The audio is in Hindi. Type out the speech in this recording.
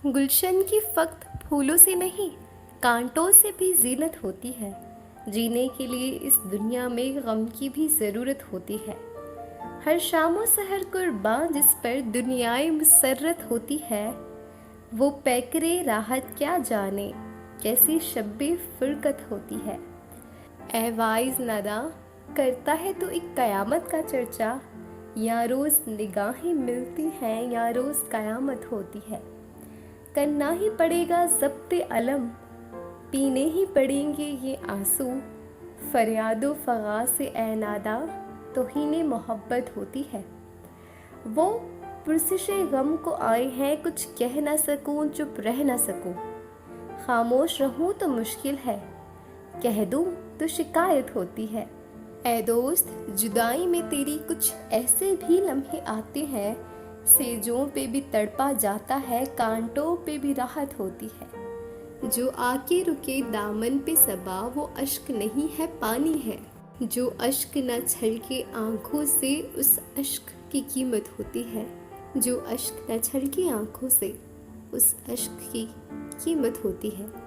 गुलशन की फक्त फूलों से नहीं, कांटों से भी जीनत होती है। जीने के लिए इस दुनिया में गम की भी ज़रूरत होती है। हर शामो सहर कुर्बान जिस पर दुनियाए मुसर्रत होती है, वो पैकरे राहत क्या जाने, कैसी शब्बे फुरकत होती है। ए वाइज नदा, करता है तो एक कयामत का चर्चा, या रोज़ निगाहें मिलती हैं या रोज़ कयामत होती है। करना ही पड़ेगा ज़ब्ते अलम, पीने ही पड़ेंगे ये आंसू, फरियादो फ़गा से ए नादा, तौहीने मोहब्बत होती है। वो पुरसिशे गम को आए हैं, कुछ कह ना सकूं, चुप रह ना सकूं। खामोश रहूं तो मुश्किल है, कह दूं तो शिकायत होती है। ए दोस्त, जुदाई में तेरी कुछ ऐसे भी लम्हे आते हैं, सेजों पे भी तड़पा जाता है, कांटों पे भी राहत होती है। जो आके रुके दामन पे सबा, वो अश्क नहीं है पानी है। जो अश्क न छलके आंखों से, उस अश्क की कीमत होती है। जो अश्क न छलके आंखों से, उस अश्क की कीमत होती है।